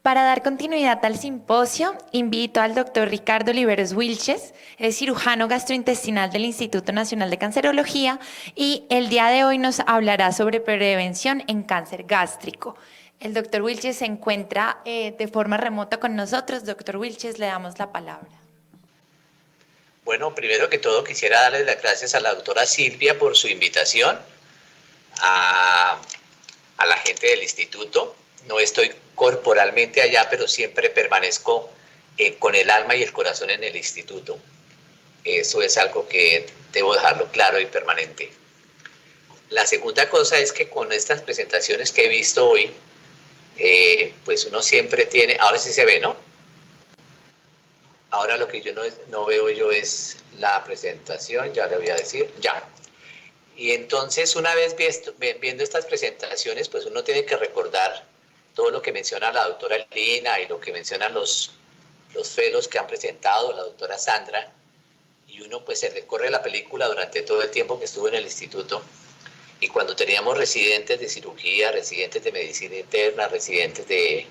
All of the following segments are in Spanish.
Para dar continuidad al simposio, invito al doctor Ricardo Oliveros Wilches, es cirujano gastrointestinal del Instituto Nacional de Cancerología y el día de hoy nos hablará sobre prevención en cáncer gástrico. El doctor Wilches se encuentra de forma remota con nosotros. Doctor Wilches, le damos la palabra. Bueno, primero que todo quisiera darle las gracias a la doctora Silvia por su invitación a la gente del instituto. No estoy corporalmente allá, pero siempre permanezco con el alma y el corazón en el instituto. Eso es algo que debo dejarlo claro y permanente. La segunda cosa es que con estas presentaciones que he visto hoy, pues uno siempre tiene, ahora sí se ve, ¿no? Ahora lo que yo no veo yo es la presentación, ya le voy a decir, ya. Y entonces una vez viendo estas presentaciones, pues uno tiene que recordar todo lo que menciona la doctora Lina y lo que mencionan los fellows que han presentado, la doctora Sandra, y uno pues se recorre la película durante todo el tiempo que estuvo en el instituto. Y cuando teníamos residentes de cirugía, residentes de medicina interna, residentes de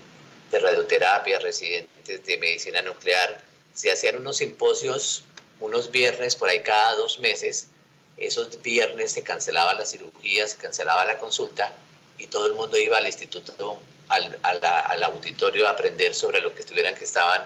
radioterapia, residentes de medicina nuclear, se hacían unos simposios, unos viernes por ahí cada 2 meses. Esos viernes se cancelaba la cirugía, se cancelaba la consulta y todo el mundo iba al instituto, al auditorio a aprender sobre lo que estaban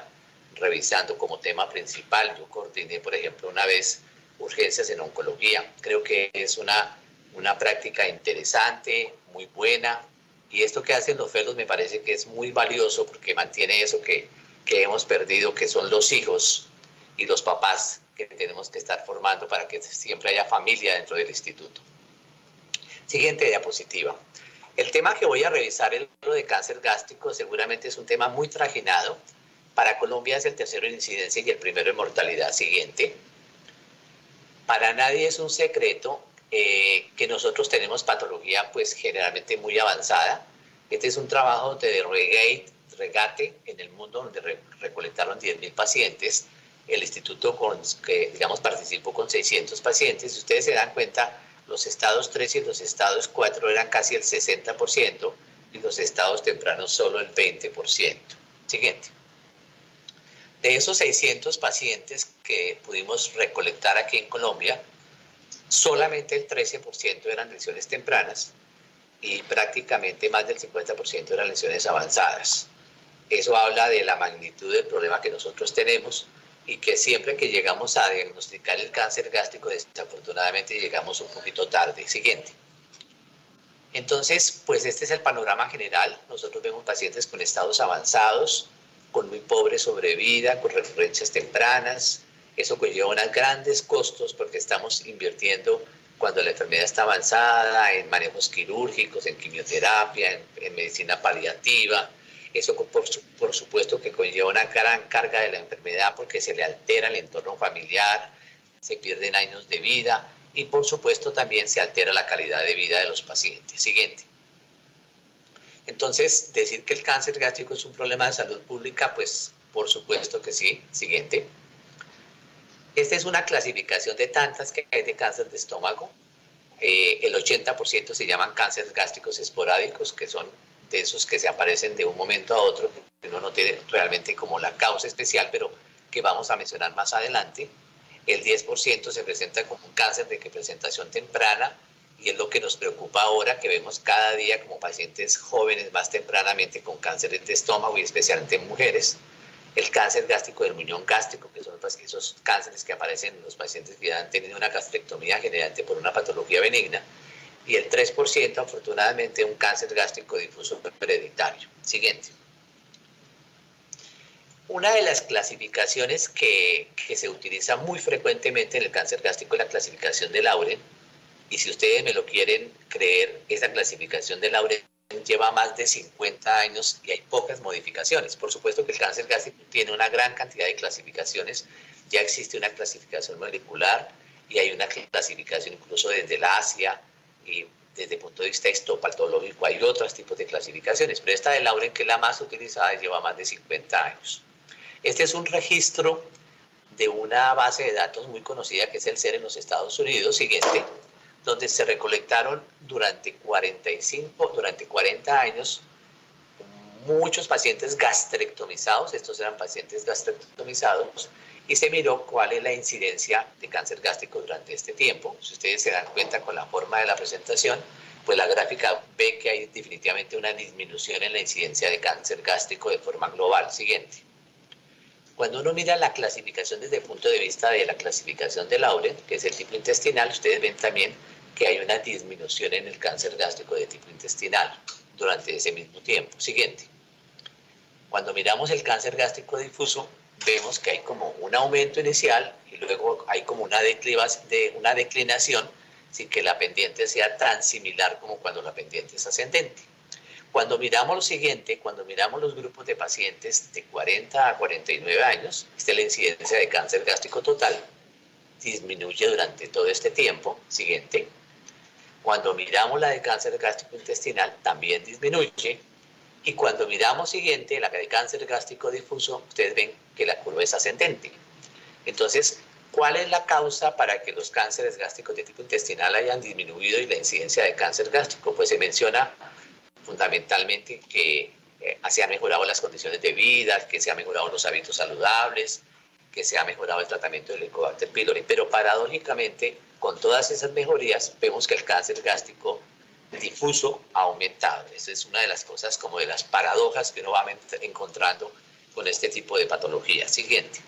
revisando como tema principal. Yo coordiné, por ejemplo, una vez urgencias en oncología. Creo que es una práctica interesante, muy buena, y esto que hacen los fellows me parece que es muy valioso porque mantiene eso que hemos perdido, que son los hijos y los papás que tenemos que estar formando para que siempre haya familia dentro del instituto. Siguiente diapositiva. El tema que voy a revisar, el de cáncer gástrico, seguramente es un tema muy trajinado. Para Colombia es el tercero en incidencia y el primero en mortalidad. Siguiente. Para nadie es un secreto que nosotros tenemos patología pues generalmente muy avanzada. Este es un trabajo de Regate en el mundo donde recolectaron 10.000 pacientes. El instituto participó con 600 pacientes. Si ustedes se dan cuenta, los estados 3 y los estados 4 eran casi el 60% y los estados tempranos solo el 20%. Siguiente. De esos 600 pacientes que pudimos recolectar aquí en Colombia, solamente el 13% eran lesiones tempranas y prácticamente más del 50% eran lesiones avanzadas. Eso habla de la magnitud del problema que nosotros tenemos y que siempre que llegamos a diagnosticar el cáncer gástrico, desafortunadamente llegamos un poquito tarde. Siguiente. Entonces, pues este es el panorama general. Nosotros vemos pacientes con estados avanzados, con muy pobre sobrevida, con recurrencias tempranas. Eso conlleva unos grandes costos porque estamos invirtiendo cuando la enfermedad está avanzada en manejos quirúrgicos, en quimioterapia, en medicina paliativa. Eso por supuesto que conlleva una gran carga de la enfermedad porque se le altera el entorno familiar, se pierden años de vida y por supuesto también se altera la calidad de vida de los pacientes. Siguiente. Entonces, decir que el cáncer gástrico es un problema de salud pública, pues por supuesto que sí. Siguiente. Esta es una clasificación de tantas que hay de cáncer de estómago. El 80% se llaman cánceres gástricos esporádicos, que son de esos que se aparecen de un momento a otro, que uno no tiene realmente como la causa especial, pero que vamos a mencionar más adelante. El 10% se presenta como un cáncer de presentación temprana, y es lo que nos preocupa ahora, que vemos cada día como pacientes jóvenes más tempranamente con cánceres de estómago y especialmente en mujeres. El cáncer gástrico del muñón gástrico, que son esos cánceres que aparecen en los pacientes que han tenido una gastrectomía generalmente por una patología benigna. Y el 3%, afortunadamente, un cáncer gástrico difuso hereditario. Siguiente. Una de las clasificaciones que se utiliza muy frecuentemente en el cáncer gástrico es la clasificación de Lauren. Y si ustedes me lo quieren creer, esa clasificación de Lauren lleva más de 50 años y hay pocas modificaciones. Por supuesto que el cáncer gástrico tiene una gran cantidad de clasificaciones. Ya existe una clasificación molecular y hay una clasificación incluso desde la Asia y desde el punto de vista histopatológico hay otros tipos de clasificaciones, pero esta de Lauren, que es la más utilizada, lleva más de 50 años. Este es un registro de una base de datos muy conocida que es el SER en los Estados Unidos. Siguiente. Donde se recolectaron durante 40 años muchos pacientes gastrectomizados, estos eran pacientes gastrectomizados, y se miró cuál es la incidencia de cáncer gástrico durante este tiempo. Si ustedes se dan cuenta con la forma de la presentación, pues la gráfica ve que hay definitivamente una disminución en la incidencia de cáncer gástrico de forma global. Siguiente. Cuando uno mira la clasificación desde el punto de vista de la clasificación de Lauren, que es el tipo intestinal, ustedes ven también que hay una disminución en el cáncer gástrico de tipo intestinal durante ese mismo tiempo. Siguiente. Cuando miramos el cáncer gástrico difuso, vemos que hay como un aumento inicial y luego hay como una declinación sin que la pendiente sea tan similar como cuando la pendiente es ascendente. Cuando miramos lo siguiente, cuando miramos los grupos de pacientes de 40 a 49 años, esta es la incidencia de cáncer gástrico total, disminuye durante todo este tiempo. Siguiente. Cuando miramos la de cáncer gástrico intestinal, también disminuye. Y cuando miramos siguiente, la de cáncer gástrico difuso, ustedes ven que la curva es ascendente. Entonces, ¿cuál es la causa para que los cánceres gástricos de tipo intestinal hayan disminuido y la incidencia de cáncer gástrico? Pues se menciona fundamentalmente que se han mejorado las condiciones de vida, que se han mejorado los hábitos saludables, que se ha mejorado el tratamiento del Helicobacter pylori, pero paradójicamente, con todas esas mejorías, vemos que el cáncer gástrico difuso ha aumentado. Esa es una de las cosas, como de las paradojas que uno va encontrando con este tipo de patología. Siguiente.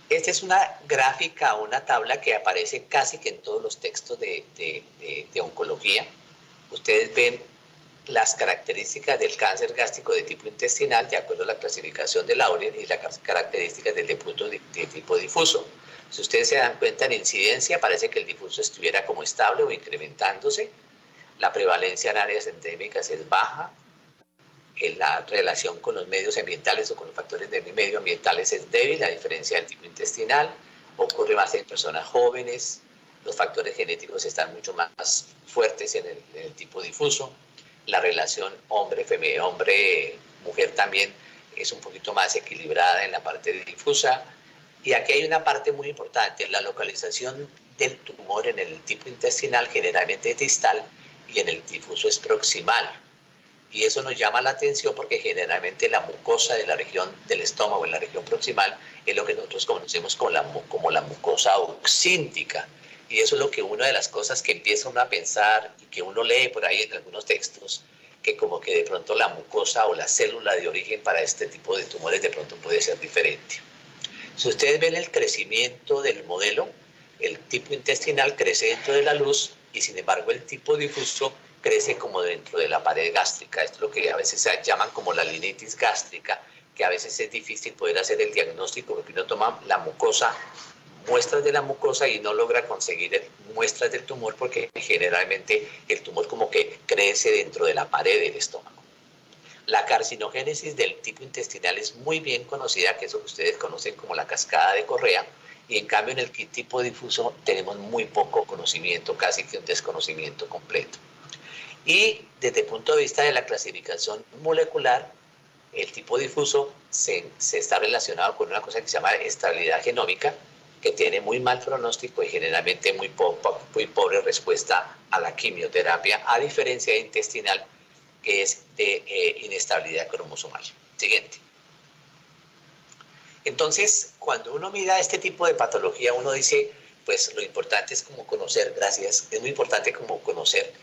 Esta es una gráfica, una tabla que aparece casi que en todos los textos de oncología. Ustedes ven las características del cáncer gástrico de tipo intestinal de acuerdo a la clasificación de Lauren y las características del de tipo difuso. Si ustedes se dan cuenta en incidencia, parece que el difuso estuviera como estable o incrementándose. La prevalencia en áreas endémicas es baja. La relación con los medios ambientales o con los factores de medioambientales es débil, a diferencia del tipo intestinal. Ocurre más en personas jóvenes. Los factores genéticos están mucho más fuertes en el tipo difuso. La relación hombre-mujer también es un poquito más equilibrada en la parte difusa. Y aquí hay una parte muy importante, la localización del tumor en el tipo intestinal generalmente es distal y en el difuso es proximal. Y eso nos llama la atención porque generalmente la mucosa de la región del estómago, en la región proximal, es lo que nosotros conocemos como la mucosa oxíntica. Y eso es lo que una de las cosas que empieza uno a pensar y que uno lee por ahí en algunos textos, que como que de pronto la mucosa o la célula de origen para este tipo de tumores de pronto puede ser diferente. Si ustedes ven el crecimiento del modelo, el tipo intestinal crece dentro de la luz y sin embargo el tipo difuso crece como dentro de la pared gástrica. Esto es lo que a veces se llaman como la linitis gástrica, que a veces es difícil poder hacer el diagnóstico porque uno toma la mucosa, muestras de la mucosa y no logra conseguir muestras del tumor porque generalmente el tumor como que crece dentro de la pared del estómago. La carcinogénesis del tipo intestinal es muy bien conocida, que es lo que ustedes conocen como la cascada de Correa, y en cambio en el tipo difuso tenemos muy poco conocimiento, casi que un desconocimiento completo. Y desde el punto de vista de la clasificación molecular, el tipo difuso se está relacionado con una cosa que se llama estabilidad genómica, que tiene muy mal pronóstico y generalmente muy pobre respuesta a la quimioterapia, a diferencia de intestinal, que es de inestabilidad cromosomal. Siguiente. Entonces, cuando uno mira este tipo de patología, uno dice, pues lo importante es como conocer, gracias, es muy importante como conocer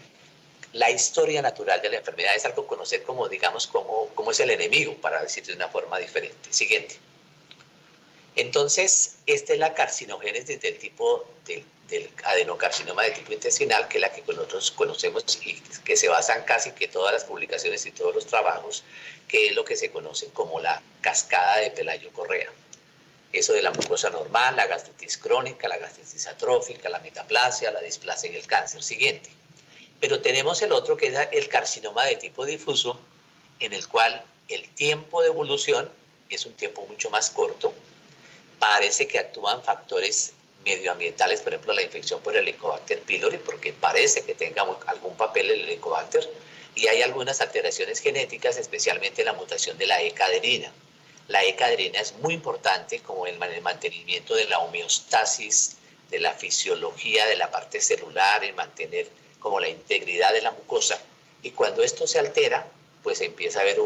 la historia natural de la enfermedad, es algo conocer como, digamos, cómo es el enemigo, para decir de una forma diferente. Siguiente. Entonces, esta es la carcinogénesis del tipo del adenocarcinoma de tipo intestinal, que es la que nosotros conocemos y que se basan casi que todas las publicaciones y todos los trabajos, que es lo que se conoce como la cascada de Pelayo-Correa. Eso de la mucosa normal, la gastritis crónica, la gastritis atrófica, la metaplasia, la displasia y el cáncer. Siguiente. Pero tenemos el otro que es el carcinoma de tipo difuso, en el cual el tiempo de evolución es un tiempo mucho más corto. Parece que actúan factores medioambientales, por ejemplo, la infección por el Helicobacter pylori, porque parece que tenga algún papel el Helicobacter, y hay algunas alteraciones genéticas, especialmente la mutación de la E-cadherina. La E-cadherina es muy importante como en el mantenimiento de la homeostasis, de la fisiología de la parte celular, en mantener como la integridad de la mucosa. Y cuando esto se altera, pues empieza a haber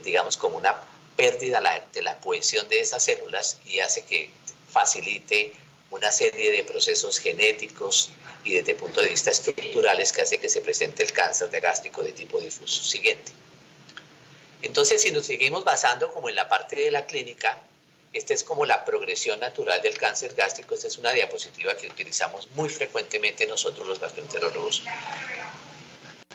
digamos, como una pérdida de la cohesión de esas células y hace que facilite una serie de procesos genéticos y desde el punto de vista estructurales que hace que se presente el cáncer de gástrico de tipo difuso. Siguiente. Entonces, si nos seguimos basando como en la parte de la clínica, esta es como la progresión natural del cáncer gástrico. Esta es una diapositiva que utilizamos muy frecuentemente nosotros los gastroenterólogos.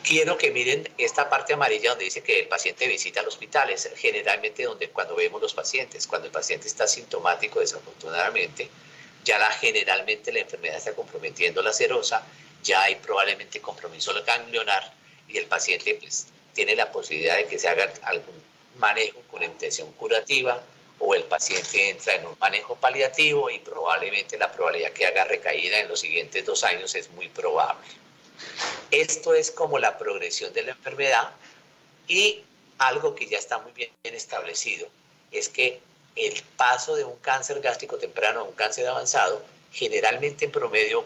Quiero que miren esta parte amarilla donde dice que el paciente visita al hospital. Es generalmente cuando vemos los pacientes. Cuando el paciente está sintomático, desafortunadamente, generalmente la enfermedad está comprometiendo la serosa, ya hay probablemente compromiso ganglionar y el paciente pues, tiene la posibilidad de que se haga algún manejo con intención curativa o el paciente entra en un manejo paliativo y probablemente la probabilidad que haga recaída en los siguientes 2 años es muy probable. Esto es como la progresión de la enfermedad y algo que ya está muy bien establecido es que el paso de un cáncer gástrico temprano a un cáncer avanzado generalmente en promedio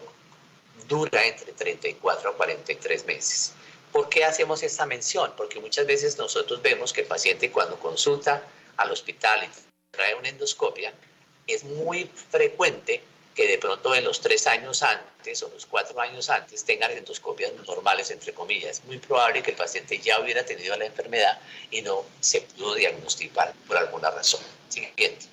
dura entre 34 a 43 meses. ¿Por qué hacemos esta mención? Porque muchas veces nosotros vemos que el paciente cuando consulta al hospital y trae una endoscopia, es muy frecuente que de pronto en los 3 años antes o los 4 años antes tengan endoscopias normales, entre comillas. Es muy probable que el paciente ya hubiera tenido la enfermedad y no se pudo diagnosticar por alguna razón. Siguiente.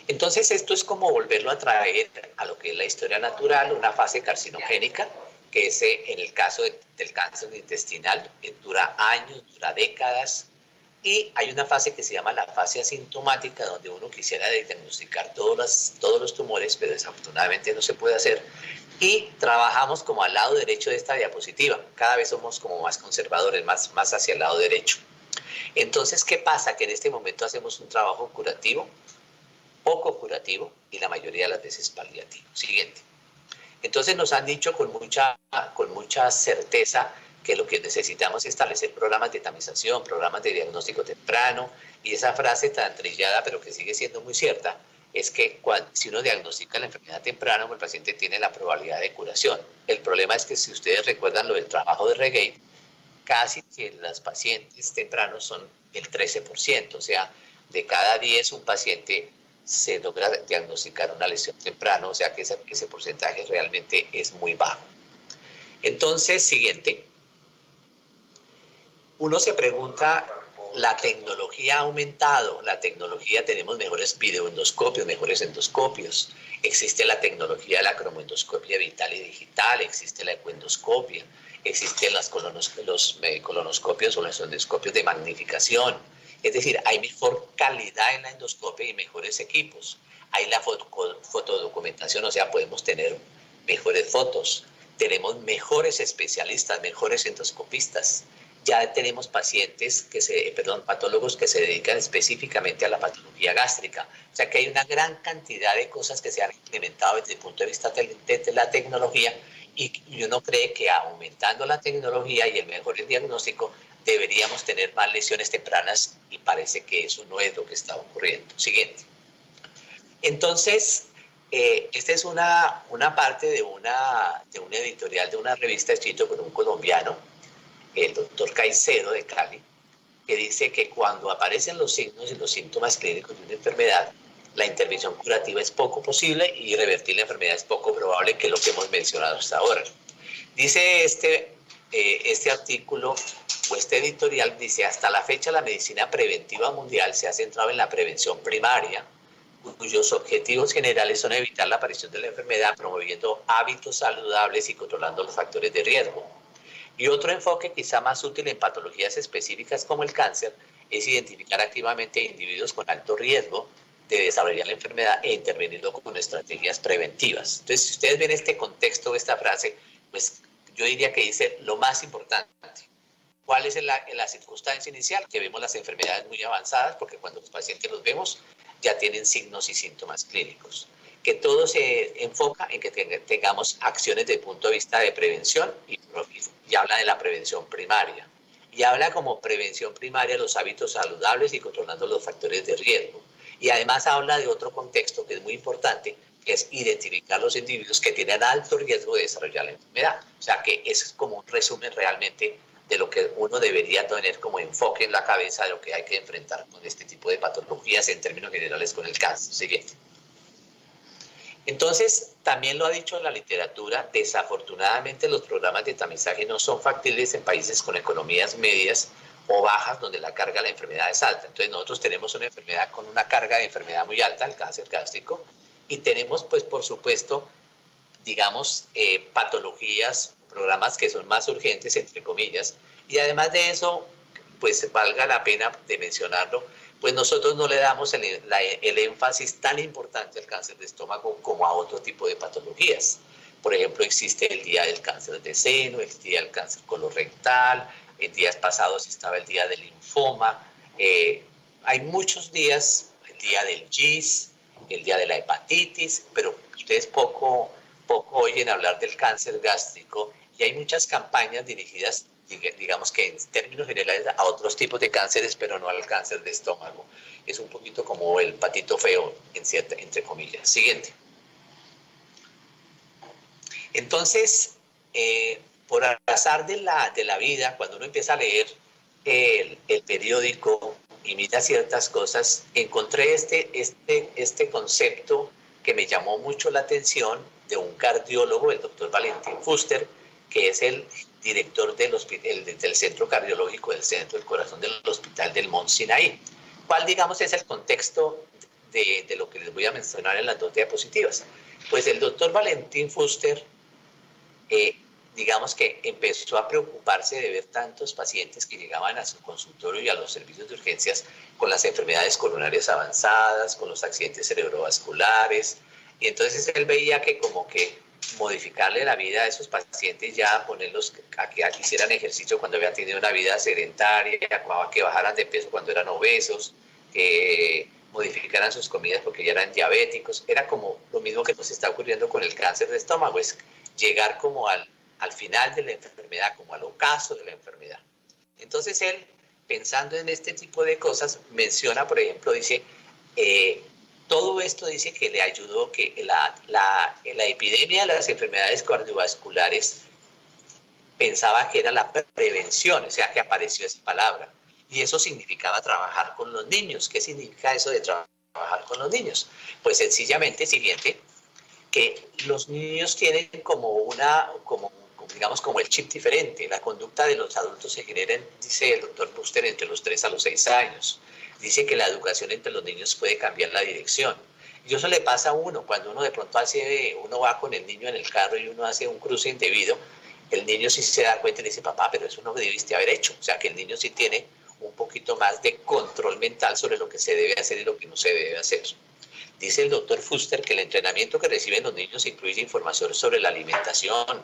Entonces esto es como volverlo a traer a lo que es la historia natural, una fase carcinogénica, que es en el caso del cáncer intestinal, dura años, dura décadas, y hay una fase que se llama la fase asintomática, donde uno quisiera diagnosticar todos los tumores, pero desafortunadamente no se puede hacer, y trabajamos como al lado derecho de esta diapositiva, cada vez somos como más conservadores, más hacia el lado derecho. Entonces, ¿qué pasa? Que en este momento hacemos un trabajo curativo, poco curativo y la mayoría de las veces paliativo. Siguiente. Entonces nos han dicho con mucha certeza que lo que necesitamos es establecer programas de tamización, programas de diagnóstico temprano, y esa frase tan trillada pero que sigue siendo muy cierta es que si uno diagnostica la enfermedad temprano, el paciente tiene la probabilidad de curación. El problema es que si ustedes recuerdan lo del trabajo de Regate, casi que los pacientes tempranos son el 13%, o sea, de cada 10 un paciente se logra diagnosticar una lesión temprano, o sea que ese porcentaje realmente es muy bajo. Entonces, siguiente. Uno se pregunta, la tecnología ha aumentado, tenemos mejores videoendoscopios, mejores endoscopios, existe la tecnología de la cromoendoscopia vital y digital, existe la ecoendoscopia, existen los colonoscopios o los endoscopios de magnificación. Es decir, hay mejor calidad en la endoscopia y mejores equipos. Hay la fotodocumentación, o sea, podemos tener mejores fotos. Tenemos mejores especialistas, mejores endoscopistas. Ya tenemos patólogos que se dedican específicamente a la patología gástrica. O sea que hay una gran cantidad de cosas que se han implementado desde el punto de vista de la tecnología y uno cree que aumentando la tecnología y el mejor diagnóstico deberíamos tener más lesiones tempranas y parece que eso no es lo que está ocurriendo. Siguiente. Entonces, esta es una parte de un editorial de una revista escrito por un colombiano, el doctor Caicedo de Cali, que dice que cuando aparecen los signos y los síntomas clínicos de una enfermedad, la intervención curativa es poco posible y revertir la enfermedad es poco probable, que es lo que hemos mencionado hasta ahora. Dice este artículo o este editorial, dice, hasta la fecha la medicina preventiva mundial se ha centrado en la prevención primaria, cuyos objetivos generales son evitar la aparición de la enfermedad, promoviendo hábitos saludables y controlando los factores de riesgo. Y otro enfoque quizá más útil en patologías específicas como el cáncer es identificar activamente individuos con alto riesgo de desarrollar la enfermedad e intervenirlo con estrategias preventivas. Entonces, si ustedes ven este contexto, esta frase, pues yo diría que dice lo más importante. ¿Cuál es la circunstancia inicial? Que vemos las enfermedades muy avanzadas, porque cuando los pacientes los vemos ya tienen signos y síntomas clínicos. Que todo se enfoca en que tengamos acciones desde el punto de vista de prevención y habla de la prevención primaria. Y habla como prevención primaria los hábitos saludables y controlando los factores de riesgo. Y además habla de otro contexto que es muy importante, que es identificar los individuos que tienen alto riesgo de desarrollar la enfermedad. O sea que es como un resumen realmente de lo que uno debería tener como enfoque en la cabeza de lo que hay que enfrentar con este tipo de patologías en términos generales con el cáncer. Siguiente. Entonces, también lo ha dicho la literatura, desafortunadamente los programas de tamizaje no son factibles en países con economías medias o bajas donde la carga de la enfermedad es alta. Entonces nosotros tenemos una enfermedad con una carga de enfermedad muy alta, el cáncer gástrico, y tenemos pues por supuesto, digamos, patologías, programas que son más urgentes, entre comillas, y además de eso, pues valga la pena de mencionarlo, pues nosotros no le damos el énfasis tan importante al cáncer de estómago como a otro tipo de patologías. Por ejemplo, existe el día del cáncer de seno, el día del cáncer colorectal, en días pasados estaba el día del linfoma, hay muchos días, el día del GIS, el día de la hepatitis, pero ustedes poco oyen hablar del cáncer gástrico y hay muchas campañas dirigidas, digamos que en términos generales, a otros tipos de cánceres, pero no al cáncer de estómago. Es un poquito como el patito feo, entre comillas. Siguiente. Entonces, por azar de la vida, cuando uno empieza a leer el periódico y mira ciertas cosas, encontré este concepto que me llamó mucho la atención de un cardiólogo, el doctor Valentín Fuster, que es el director del Centro Cardiológico del Centro del Corazón del Hospital del Mont Sinaí. ¿Cuál, digamos, es el contexto de lo que les voy a mencionar en las dos diapositivas? Pues el doctor Valentín Fuster, digamos que empezó a preocuparse de ver tantos pacientes que llegaban a su consultorio y a los servicios de urgencias con las enfermedades coronarias avanzadas, con los accidentes cerebrovasculares, y entonces él veía que como que modificarle la vida a esos pacientes, ya ponerlos a que hicieran ejercicio cuando habían tenido una vida sedentaria, que bajaran de peso cuando eran obesos, que modificaran sus comidas porque ya eran diabéticos, era como lo mismo que nos está ocurriendo con el cáncer de estómago, es llegar como al final de la enfermedad, como al ocaso de la enfermedad. Entonces él, pensando en este tipo de cosas, menciona, por ejemplo, dice, todo esto dice que le ayudó que la epidemia de las enfermedades cardiovasculares pensaba que era la prevención, o sea, que apareció esa palabra. Y eso significaba trabajar con los niños. ¿Qué significa eso de trabajar con los niños? Pues sencillamente, siguiente, que los niños tienen digamos, como el chip diferente. La conducta de los adultos se genera, dice el doctor Buster, entre los 3 a los 6 años. Dice que la educación entre los niños puede cambiar la dirección. Y eso le pasa a uno, cuando uno de pronto uno va con el niño en el carro y uno hace un cruce indebido, el niño sí se da cuenta y le dice, papá, pero eso no debiste haber hecho. O sea, que el niño sí tiene un poquito más de control mental sobre lo que se debe hacer y lo que no se debe hacer. Dice el doctor Fuster que el entrenamiento que reciben los niños incluye información sobre la alimentación,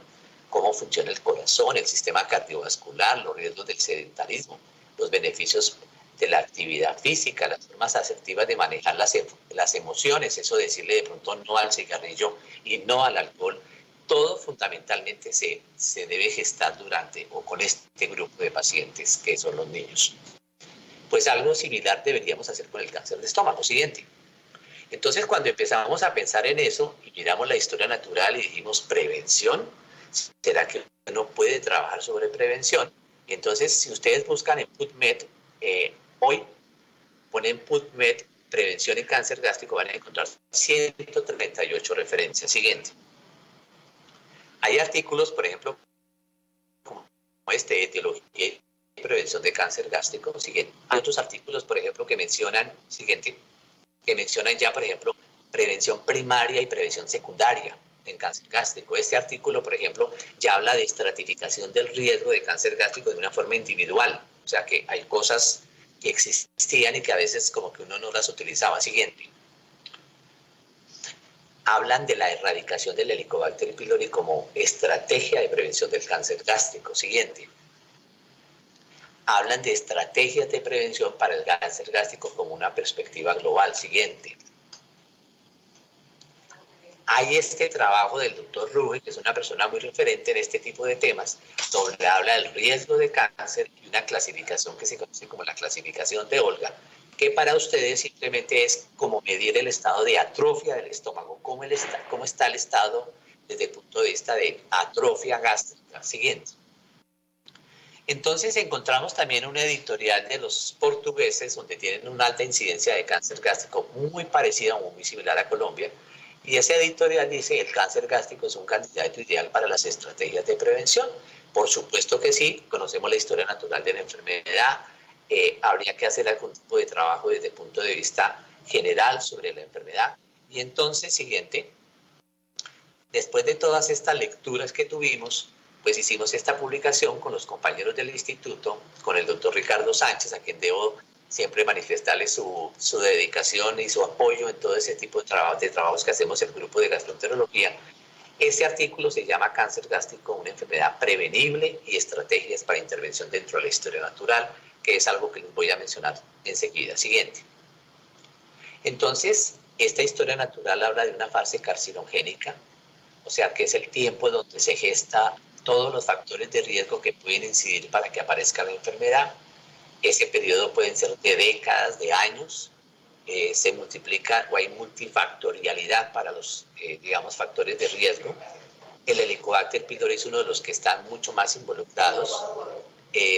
cómo funciona el corazón, el sistema cardiovascular, los riesgos del sedentarismo, los beneficios de la actividad física, las formas asertivas de manejar las emociones, eso decirle de pronto no al cigarrillo y no al alcohol, todo fundamentalmente se debe gestar durante o con este grupo de pacientes que son los niños. Pues algo similar deberíamos hacer con el cáncer de estómago. Siguiente. Entonces, cuando empezamos a pensar en eso y miramos la historia natural y dijimos prevención, ¿será que uno puede trabajar sobre prevención? Entonces, si ustedes buscan en PubMed, hoy ponen PubMed prevención y cáncer gástrico, van a encontrar 138 referencias. Siguiente. Hay artículos, por ejemplo, como este, etiología y prevención de cáncer gástrico. Siguiente. Hay otros artículos, por ejemplo, que mencionan, siguiente, que mencionan ya, por ejemplo, prevención primaria y prevención secundaria en cáncer gástrico. Este artículo, por ejemplo, ya habla de estratificación del riesgo de cáncer gástrico de una forma individual. O sea, que hay cosas que existían y que a veces como que uno no las utilizaba. Siguiente. Hablan de la erradicación del Helicobacter pylori como estrategia de prevención del cáncer gástrico. Siguiente. Hablan de estrategias de prevención para el cáncer gástrico como una perspectiva global. Siguiente. Hay este trabajo del doctor Ruge, que es una persona muy referente en este tipo de temas, donde habla del riesgo de cáncer y una clasificación que se conoce como la clasificación de Olga, que para ustedes simplemente es como medir el estado de atrofia del estómago, cómo está el estado desde el punto de vista de atrofia gástrica. Siguiente. Entonces encontramos también un editorial de los portugueses donde tienen una alta incidencia de cáncer gástrico muy parecida o muy similar a Colombia. Y ese editorial dice el cáncer gástrico es un candidato ideal para las estrategias de prevención. Por supuesto que sí, conocemos la historia natural de la enfermedad, habría que hacer algún tipo de trabajo desde el punto de vista general sobre la enfermedad. Y entonces, siguiente, después de todas estas lecturas que tuvimos, pues hicimos esta publicación con los compañeros del instituto, con el doctor Ricardo Sánchez, a quien debo siempre manifestarle su dedicación y su apoyo en todo ese tipo de trabajos que hacemos en el grupo de gastroenterología. Este artículo se llama Cáncer gástrico, una enfermedad prevenible y estrategias para intervención dentro de la historia natural, que es algo que les voy a mencionar enseguida. Siguiente. Entonces, esta historia natural habla de una fase carcinogénica, o sea, que es el tiempo donde se gesta todos los factores de riesgo que pueden incidir para que aparezca la enfermedad. Ese periodo pueden ser de décadas, de años, se multiplica o hay multifactorialidad para los, digamos, factores de riesgo. El Helicobacter pylori es uno de los que están mucho más involucrados.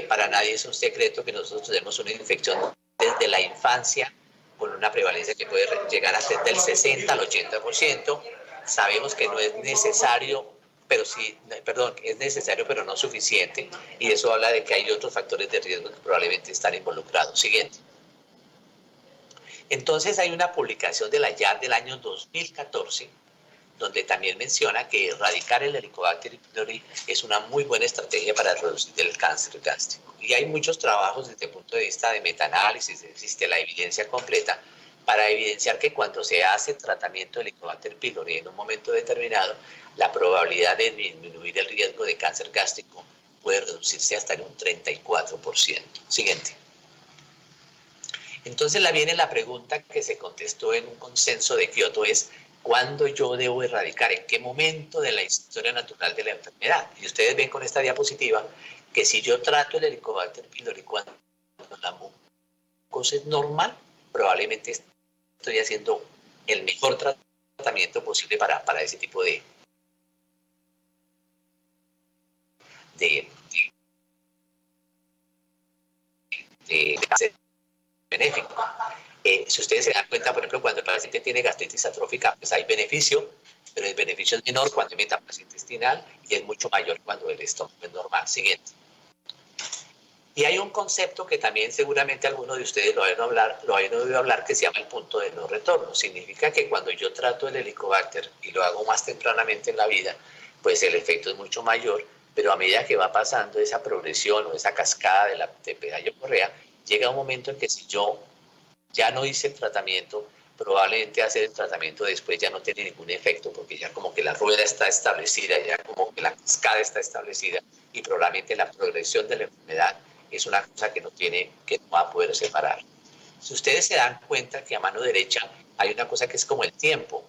Para nadie es un secreto que nosotros tenemos una infección desde la infancia con una prevalencia que puede llegar a ser del 60 al 80%. Sabemos que no es necesario, pero sí, perdón, es necesario pero no suficiente, y eso habla de que hay otros factores de riesgo que probablemente están involucrados. Siguiente. Entonces hay una publicación de la YAR del año 2014 donde también menciona que erradicar el Helicobacter pylori es una muy buena estrategia para reducir el cáncer gástrico. Y hay muchos trabajos desde el punto de vista de metaanálisis, existe la evidencia completa para evidenciar que cuando se hace tratamiento de Helicobacter pylori en un momento determinado, la probabilidad de disminuir el riesgo de cáncer gástrico puede reducirse hasta en un 34%. Siguiente. Entonces viene la pregunta que se contestó en un consenso de Kioto es ¿cuándo yo debo erradicar? ¿En qué momento de la historia natural de la enfermedad? Y ustedes ven con esta diapositiva que si yo trato el Helicobacter pylori cuando la mucosa es normal, probablemente estoy haciendo el mejor tratamiento posible para ese tipo de cáncer benéfico. Si ustedes se dan cuenta, por ejemplo, cuando el paciente tiene gastritis atrófica, pues hay beneficio, pero el beneficio es menor cuando hay metástasis intestinal y es mucho mayor cuando el estómago es normal. Siguiente. Y hay un concepto que también seguramente algunos de ustedes lo hayan oído hablar, que se llama el punto de no retorno. Significa que cuando yo trato el Helicobacter y lo hago más tempranamente en la vida, pues el efecto es mucho mayor, pero a medida que va pasando esa progresión o esa cascada de la Pedallo-Correa, llega un momento en que si yo ya no hice el tratamiento, probablemente hacer el tratamiento después ya no tiene ningún efecto, porque ya como que la rueda está establecida, ya como que la cascada está establecida, y probablemente la progresión de la enfermedad es una cosa que no va a poder separar. Si ustedes se dan cuenta que a mano derecha hay una cosa que es como el tiempo.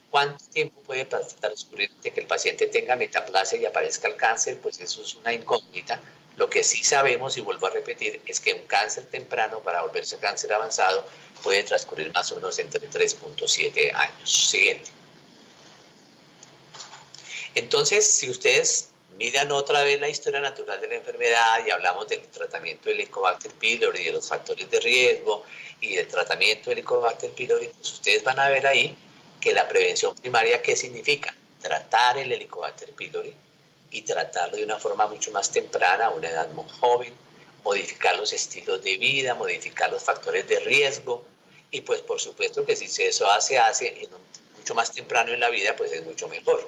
¿Cuánto tiempo puede transcurrir de que el paciente tenga metaplasia y aparezca el cáncer? Pues eso es una incógnita. Lo que sí sabemos, y vuelvo a repetir, es que un cáncer temprano para volverse cáncer avanzado puede transcurrir más o menos entre 3.7 años. Siguiente. Entonces, si ustedes miran otra vez la historia natural de la enfermedad y hablamos del tratamiento del Helicobacter pylori, de los factores de riesgo y del tratamiento del Helicobacter pylori, pues ustedes van a ver ahí que la prevención primaria, ¿qué significa? Tratar el Helicobacter pylori y tratarlo de una forma mucho más temprana, a una edad muy joven, modificar los estilos de vida, modificar los factores de riesgo, y pues por supuesto que si eso hace mucho más temprano en la vida, pues es mucho mejor.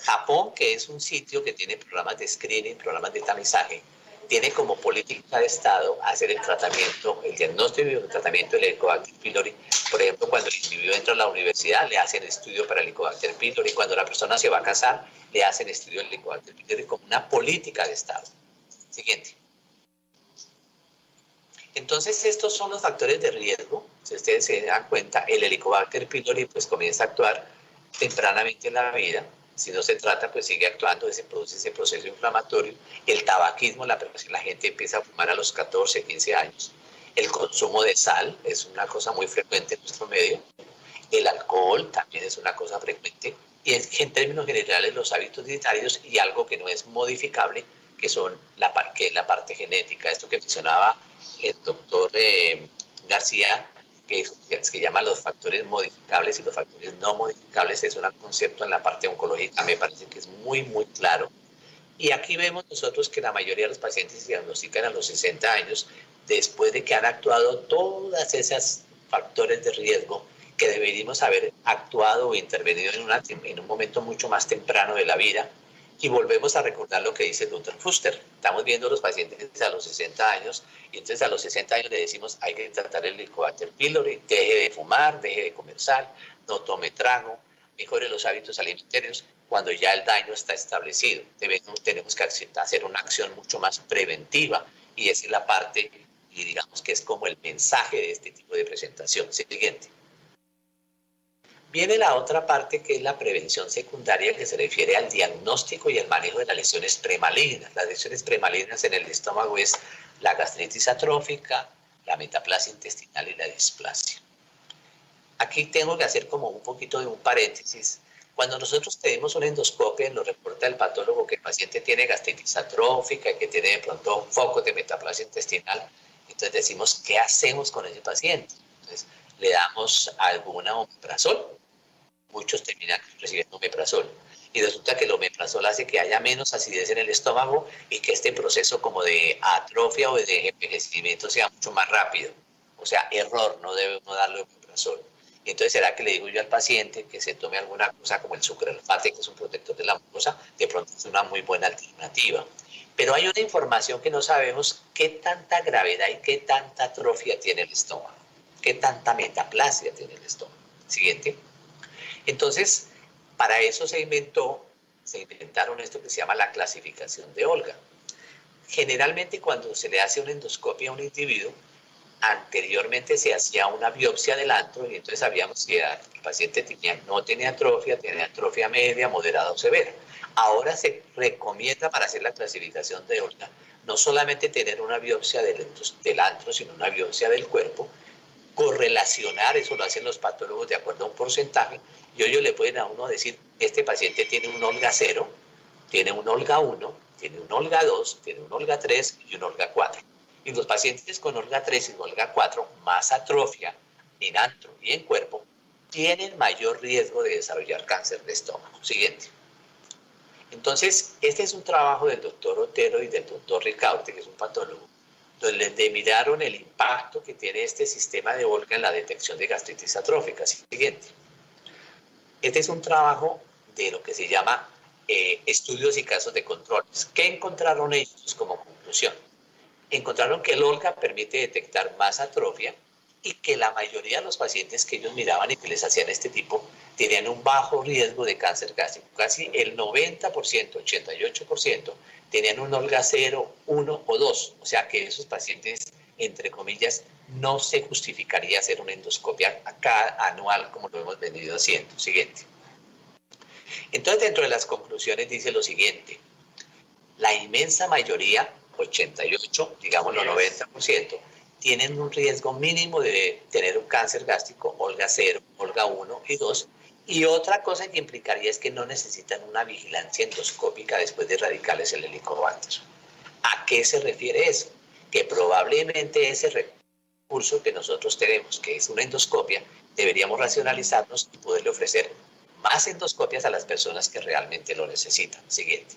Japón, que es un sitio que tiene programas de screening, programas de tamizaje, tiene como política de Estado hacer el tratamiento, el diagnóstico y el tratamiento del Helicobacter pylori. Por ejemplo, cuando el individuo entra a la universidad, le hacen estudio para el Helicobacter pylori. Cuando la persona se va a casar, le hacen estudio del Helicobacter pylori como una política de Estado. Siguiente. Entonces, estos son los factores de riesgo. Si ustedes se dan cuenta, el Helicobacter pylori pues comienza a actuar tempranamente en la vida. Si no se trata, pues sigue actuando, se produce ese proceso inflamatorio. El tabaquismo, la gente empieza a fumar a los 14, 15 años. El consumo de sal es una cosa muy frecuente en nuestro medio. El alcohol también es una cosa frecuente. Y en términos generales, los hábitos dietarios y algo que no es modificable, que son la parte genética, esto que mencionaba el doctor García, que llama los factores modificables y los factores no modificables, es un concepto en la parte oncológica, me parece que es muy, muy claro. Y aquí vemos nosotros que la mayoría de los pacientes se diagnostican a los 60 años, después de que han actuado todas esas factores de riesgo que deberíamos haber actuado o intervenido en un momento mucho más temprano de la vida. Y volvemos a recordar lo que dice el doctor Fuster. Estamos viendo a los pacientes a los 60 años y entonces a los 60 años le decimos hay que tratar el Helicobacter pylori, deje de fumar, deje de comer sal, no tome trago, mejore los hábitos alimentarios cuando ya el daño está establecido. Tenemos que hacer una acción mucho más preventiva y esa es la parte, y digamos que es como el mensaje de este tipo de presentación. Siguiente. Viene la otra parte que es la prevención secundaria que se refiere al diagnóstico y el manejo de las lesiones premalignas. Las lesiones premalignas en el estómago es la gastritis atrófica, la metaplasia intestinal y la displasia. Aquí tengo que hacer como un poquito de un paréntesis. Cuando nosotros tenemos una endoscopia, nos reporta el patólogo que el paciente tiene gastritis atrófica y que tiene de pronto focos de metaplasia intestinal, entonces decimos, ¿qué hacemos con ese paciente? Entonces, le damos alguna omeprazol. Muchos terminan recibiendo omeprazol. Y resulta que el omeprazol hace que haya menos acidez en el estómago y que este proceso como de atrofia o de envejecimiento sea mucho más rápido. O sea, error, no debe uno darle omeprazol. Y entonces, ¿será que le digo yo al paciente que se tome alguna cosa como el sucralfate, que es un protector de la mucosa? De pronto es una muy buena alternativa. Pero hay una información que no sabemos qué tanta gravedad y qué tanta atrofia tiene el estómago, qué tanta metaplasia tiene el estómago. Siguiente. Entonces, para eso se inventaron esto que se llama la clasificación de Olga. Generalmente cuando se le hace una endoscopia a un individuo, anteriormente se hacía una biopsia del antro y entonces sabíamos si el paciente no tenía atrofia media, moderada o severa. Ahora se recomienda para hacer la clasificación de Olga no solamente tener una biopsia del antro, sino una biopsia del cuerpo, correlacionar, eso lo hacen los patólogos de acuerdo a un porcentaje, y ellos le pueden a uno decir, este paciente tiene un Olga 0, tiene un Olga 1, tiene un Olga 2, tiene un Olga 3 y un Olga 4. Y los pacientes con Olga 3 y Olga 4, más atrofia en antro y en cuerpo, tienen mayor riesgo de desarrollar cáncer de estómago. Siguiente. Entonces, este es un trabajo del doctor Otero y del doctor Ricaurte, que es un patólogo, donde miraron el impacto que tiene este sistema de Olga en la detección de gastritis atrófica. Siguiente. Este es un trabajo de lo que se llama estudios y casos de control. ¿Qué encontraron ellos como conclusión? Encontraron que el Olga permite detectar más atrofia y que la mayoría de los pacientes que ellos miraban y que les hacían este tipo tenían un bajo riesgo de cáncer gástrico. Casi el 90%, 88% tenían un Olga 0, 1 o 2. O sea que esos pacientes, entre comillas, no se justificaría hacer una endoscopia anual como lo hemos venido haciendo. Siguiente. Entonces, dentro de las conclusiones dice lo siguiente. La inmensa mayoría, 88, digámoslo 90%, tienen un riesgo mínimo de tener un cáncer gástrico, Olga 0, Olga 1 y 2. Y otra cosa que implicaría es que no necesitan una vigilancia endoscópica después de erradicarles el helicobacter. ¿A qué se refiere eso? Que probablemente ese recurso que nosotros tenemos, que es una endoscopia, deberíamos racionalizarnos y poderle ofrecer más endoscopias a las personas que realmente lo necesitan. Siguiente.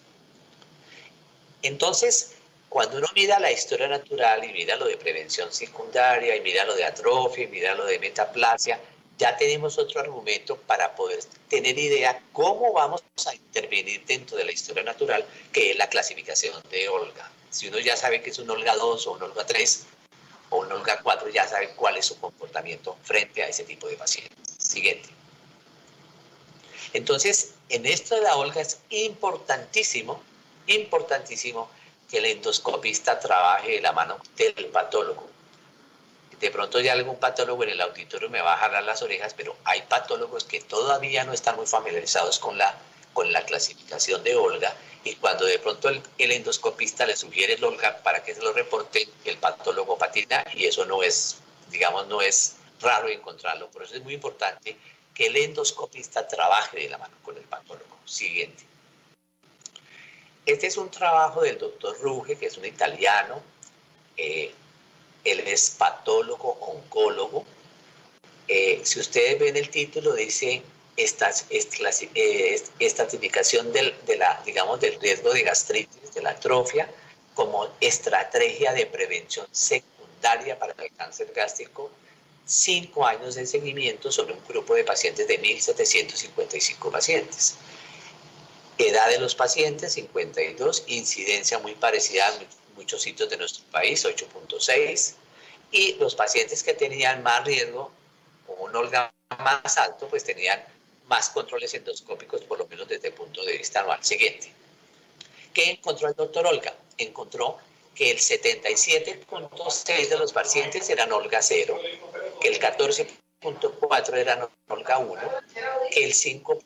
Entonces, cuando uno mira la historia natural y mira lo de prevención secundaria y mira lo de atrofia y mira lo de metaplasia, ya tenemos otro argumento para poder tener idea cómo vamos a intervenir dentro de la historia natural, que es la clasificación de Olga. Si uno ya sabe que es un Olga 2 o un Olga 3 o un Olga 4, ya sabe cuál es su comportamiento frente a ese tipo de pacientes. Siguiente. Entonces, en esto de la Olga es importantísimo que el endoscopista trabaje de la mano del patólogo. De pronto ya algún patólogo en el auditorio me va a jalar las orejas, pero hay patólogos que todavía no están muy familiarizados con la clasificación de Olga, y cuando de pronto el endoscopista le sugiere el Olga para que se lo reporte, el patólogo patina, y eso no es, digamos, no es raro encontrarlo. Por eso es muy importante que el endoscopista trabaje de la mano con el patólogo. Siguiente. Este es un trabajo del doctor Ruge, que es un italiano. Él es patólogo, oncólogo. Si ustedes ven el título, dice estratificación digamos, del riesgo de gastritis, de la atrofia, como estrategia de prevención secundaria para el cáncer gástrico, 5 años de seguimiento sobre un grupo de pacientes de 1.755 pacientes. Edad de los pacientes, 52, incidencia muy parecida a muchos sitios de nuestro país, 8.6, y los pacientes que tenían más riesgo, con un Olga más alto, pues tenían más controles endoscópicos, por lo menos desde el punto de vista anual. Siguiente. ¿Qué encontró el doctor Olga? Encontró que el 77.6 de los pacientes eran Olga 0, que el 14.4 eran Olga 1, que el 5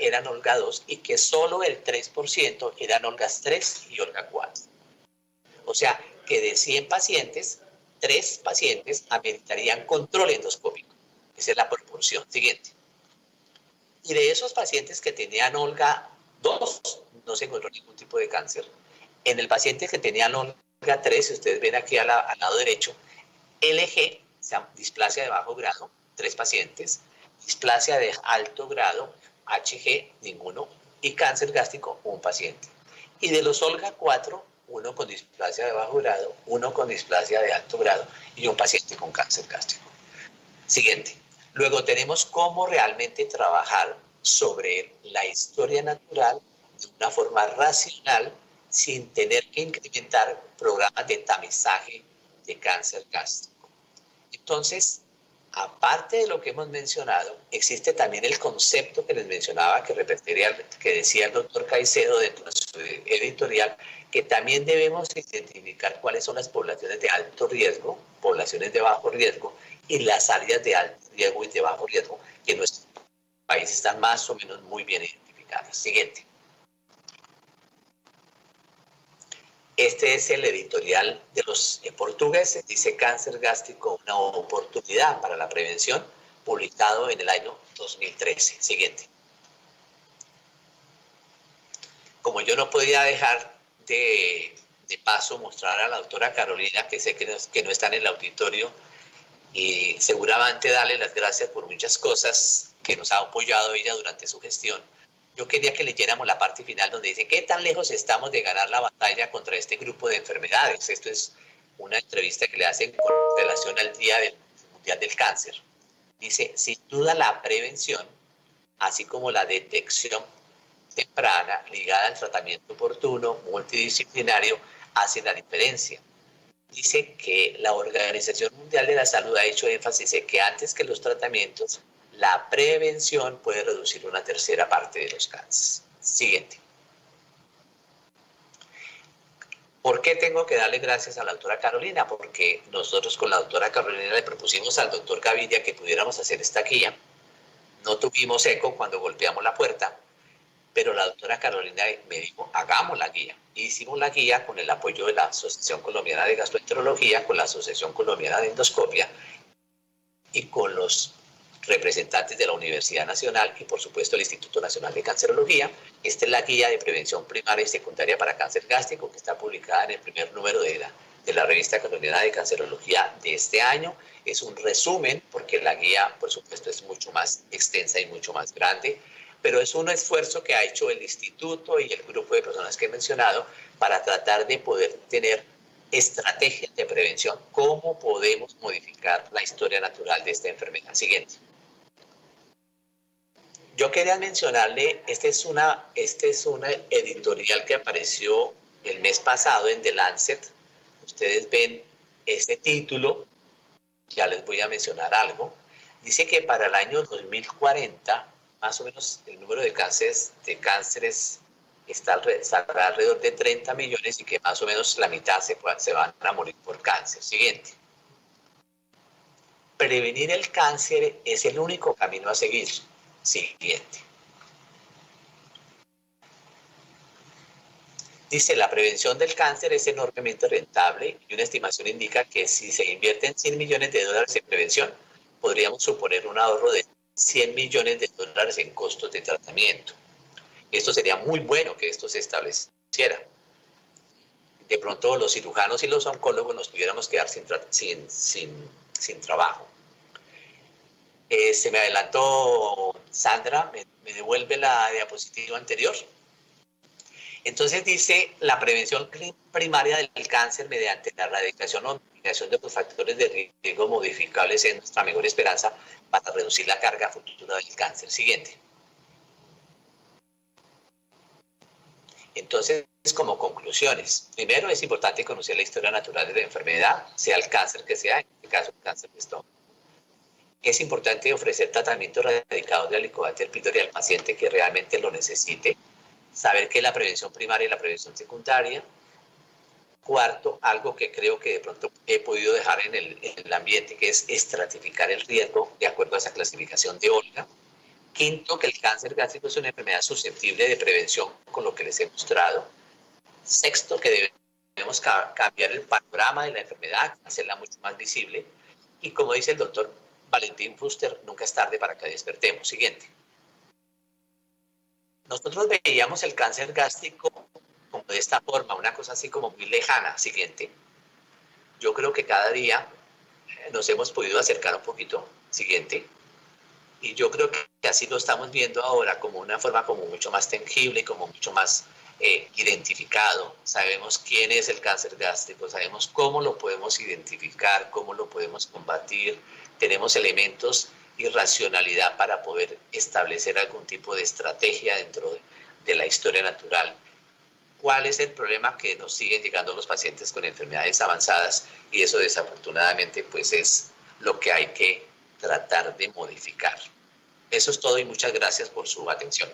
eran Olga 2 y que solo el 3% eran Olga 3 y Olga 4. O sea, que de 100 pacientes, 3 pacientes ameritarían control endoscópico. Esa es la proporción. Siguiente. Y de esos pacientes que tenían Olga 2, no se encontró ningún tipo de cáncer. En el paciente que tenían Olga 3, si ustedes ven aquí al lado derecho, LG, o sea, displasia de bajo grado, 3 pacientes, displasia de alto grado, HG, ninguno, y cáncer gástrico, 1 paciente. Y de los Olga 4, 1 con displasia de bajo grado, 1 con displasia de alto grado y 1 paciente con cáncer gástrico. Siguiente. Luego tenemos cómo realmente trabajar sobre la historia natural de una forma racional sin tener que incrementar programas de tamizaje de cáncer gástrico. Entonces, aparte de lo que hemos mencionado, existe también el concepto que les mencionaba, que decía el doctor Caicedo dentro de su editorial, que también debemos identificar cuáles son las poblaciones de alto riesgo, poblaciones de bajo riesgo, y las áreas de alto riesgo y de bajo riesgo, que en nuestro país están más o menos muy bien identificadas. Siguiente. Este es el editorial de los portugueses, dice Cáncer gástrico, una oportunidad para la prevención, publicado en el año 2013. Siguiente. Como yo no podía dejar de paso mostrar a la doctora Carolina, que sé que no está en el auditorio, y seguramente darle las gracias por muchas cosas que nos ha apoyado ella durante su gestión. Yo quería que leyéramos la parte final donde dice, ¿qué tan lejos estamos de ganar la batalla contra este grupo de enfermedades? Esto es una entrevista que le hacen con relación al Día Mundial del Cáncer. Dice, sin duda la prevención, así como la detección temprana ligada al tratamiento oportuno, multidisciplinario, hace la diferencia. Dice que la Organización Mundial de la Salud ha hecho énfasis en que antes que los tratamientos, la prevención puede reducir una tercera parte de los cánceres. Siguiente. ¿Por qué tengo que darle gracias a la doctora Carolina? Porque nosotros con la doctora Carolina le propusimos al doctor Gavidia que pudiéramos hacer esta guía. No tuvimos eco cuando golpeamos la puerta, pero la doctora Carolina me dijo, hagamos la guía. Hicimos la guía con el apoyo de la Asociación Colombiana de Gastroenterología, con la Asociación Colombiana de Endoscopia y con los representantes de la Universidad Nacional y por supuesto el Instituto Nacional de Cancerología. Esta es la guía de prevención primaria y secundaria para cáncer gástrico que está publicada en el primer número de la revista colombiana de Cancerología de este año. Es un resumen porque la guía por supuesto es mucho más extensa y mucho más grande, pero es un esfuerzo que ha hecho el instituto y el grupo de personas que he mencionado para tratar de poder tener estrategias de prevención, cómo podemos modificar la historia natural de esta enfermedad. Siguiente. Yo quería mencionarle, este es una editorial que apareció el mes pasado en The Lancet. Ustedes ven este título, ya les voy a mencionar algo. Dice que para el año 2040, más o menos el número de cánceres estará alrededor de 30 millones y que más o menos la mitad se van a morir por cáncer. Siguiente. Prevenir el cáncer es el único camino a seguir. Siguiente. Dice, la prevención del cáncer es enormemente rentable y una estimación indica que si se invierten 100 millones de dólares en prevención, podríamos suponer un ahorro de 100 millones de dólares en costos de tratamiento. Esto sería muy bueno que esto se estableciera hiciera. De pronto los cirujanos y los oncólogos nos pudiéramos quedar sin trabajo. Se me adelantó Sandra, me devuelve la diapositiva anterior. Entonces dice la prevención primaria del cáncer mediante la erradicación o mitigación de los factores de riesgo modificables es nuestra mejor esperanza para reducir la carga futura del cáncer. Siguiente. Entonces, como conclusiones, primero es importante conocer la historia natural de la enfermedad, sea el cáncer que sea, en este caso el cáncer de estómago. Es importante ofrecer tratamientos radicados de Helicobacter pylori al paciente que realmente lo necesite, saber qué es la prevención primaria y la prevención secundaria. Cuarto, algo que creo que de pronto he podido dejar en el ambiente, que es estratificar el riesgo de acuerdo a esa clasificación de Olga. Quinto, que el cáncer gástrico es una enfermedad susceptible de prevención, con lo que les he mostrado. Sexto, que debemos cambiar el panorama de la enfermedad, hacerla mucho más visible. Y como dice el doctor Valentín Fuster, nunca es tarde para que despertemos. Siguiente. Nosotros veíamos el cáncer gástrico como de esta forma, una cosa así como muy lejana. Siguiente. Yo creo que cada día nos hemos podido acercar un poquito. Siguiente. Y yo creo que así lo estamos viendo ahora, como una forma como mucho más tangible, como mucho más identificado. Sabemos quién es el cáncer gástrico, sabemos cómo lo podemos identificar, cómo lo podemos combatir. Tenemos elementos y racionalidad para poder establecer algún tipo de estrategia dentro de la historia natural. ¿Cuál es el problema? Que nos siguen llegando los pacientes con enfermedades avanzadas y eso desafortunadamente pues es lo que hay que tratar de modificar. Eso es todo y muchas gracias por su atención.